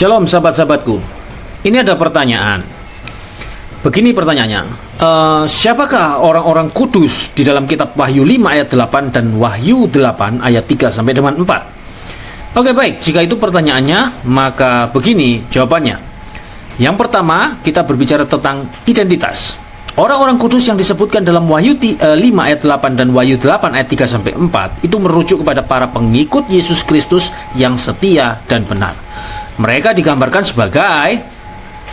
Shalom sahabat-sahabatku. Ini ada pertanyaan. Begini pertanyaannya. Siapakah orang-orang kudus di dalam kitab Wahyu 5 ayat 8 dan Wahyu 8 ayat 3 sampai dengan 4? Oke, baik. Jika itu pertanyaannya, maka begini jawabannya. Yang pertama, kita berbicara tentang identitas. Orang-orang kudus yang disebutkan dalam Wahyu 5 ayat 8 dan Wahyu 8 ayat 3 sampai 4 itu merujuk kepada para pengikut Yesus Kristus yang setia dan benar. Mereka digambarkan sebagai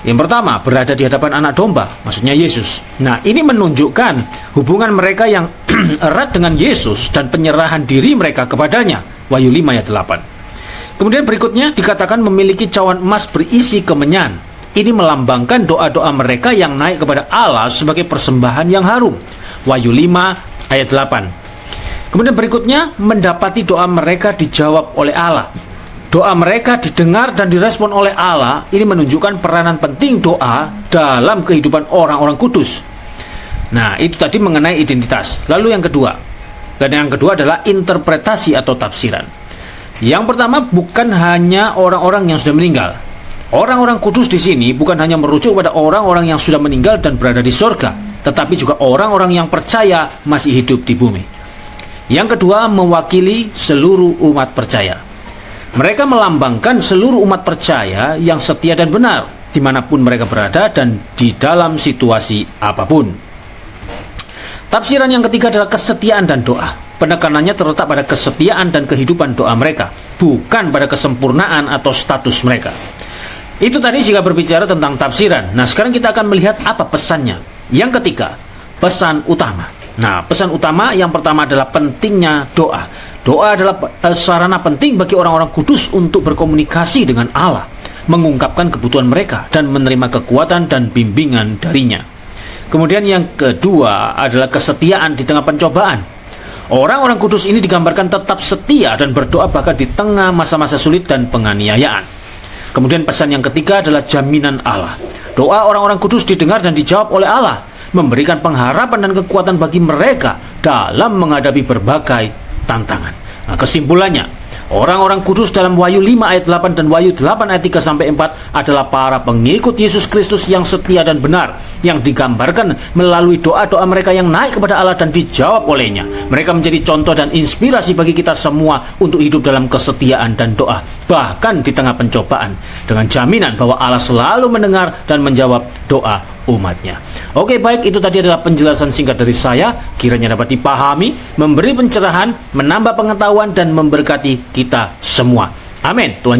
yang pertama, berada di hadapan anak domba, maksudnya Yesus. Nah, ini menunjukkan hubungan mereka yang erat dengan Yesus dan penyerahan diri mereka kepadanya. Wahyu 5 ayat 8. Kemudian berikutnya dikatakan memiliki cawan emas berisi kemenyan. Ini melambangkan doa-doa mereka yang naik kepada Allah sebagai persembahan yang harum. Wahyu 5 ayat 8. Kemudian berikutnya mendapati doa mereka dijawab oleh Allah. Doa mereka didengar dan direspon oleh Allah. Ini menunjukkan peranan penting doa dalam kehidupan orang-orang kudus. Nah, itu tadi mengenai identitas. Lalu yang kedua. Dan yang kedua adalah interpretasi atau tafsiran. Yang pertama, bukan hanya orang-orang yang sudah meninggal. Orang-orang kudus di sini bukan hanya merujuk pada orang-orang yang sudah meninggal dan berada di surga, tetapi juga orang-orang yang percaya masih hidup di bumi. Yang kedua, mewakili seluruh umat percaya. Mereka melambangkan seluruh umat percaya yang setia dan benar dimanapun mereka berada dan di dalam situasi apapun. Tafsiran yang ketiga adalah kesetiaan dan doa. Penekanannya terletak pada kesetiaan dan kehidupan doa mereka, bukan pada kesempurnaan atau status mereka. Itu tadi jika berbicara tentang tafsiran. Nah, sekarang kita akan melihat apa pesannya. Yang ketiga, pesan utama. Nah, pesan utama yang pertama adalah pentingnya doa. Doa adalah sarana penting bagi orang-orang kudus untuk berkomunikasi dengan Allah, mengungkapkan kebutuhan mereka, dan menerima kekuatan dan bimbingan darinya. Kemudian yang kedua adalah kesetiaan di tengah pencobaan. Orang-orang kudus ini digambarkan tetap setia dan berdoa bahkan di tengah masa-masa sulit dan penganiayaan. Kemudian pesan yang ketiga adalah jaminan Allah. Doa orang-orang kudus didengar dan dijawab oleh Allah, memberikan pengharapan dan kekuatan bagi mereka dalam menghadapi berbagai tantangan. Nah, kesimpulannya, orang-orang kudus dalam Wahyu 5 ayat 8 dan Wahyu 8 ayat 3 sampai 4 adalah para pengikut Yesus Kristus yang setia dan benar, yang digambarkan melalui doa-doa mereka yang naik kepada Allah dan dijawab olehnya. Mereka menjadi contoh dan inspirasi bagi kita semua untuk hidup dalam kesetiaan dan doa, bahkan di tengah pencobaan, dengan jaminan bahwa Allah selalu mendengar dan menjawab doa umatnya. Oke, baik, itu tadi adalah penjelasan singkat dari saya. Kiranya dapat dipahami, memberi pencerahan, menambah pengetahuan, dan memberkati kita semua. Amin. Tuhan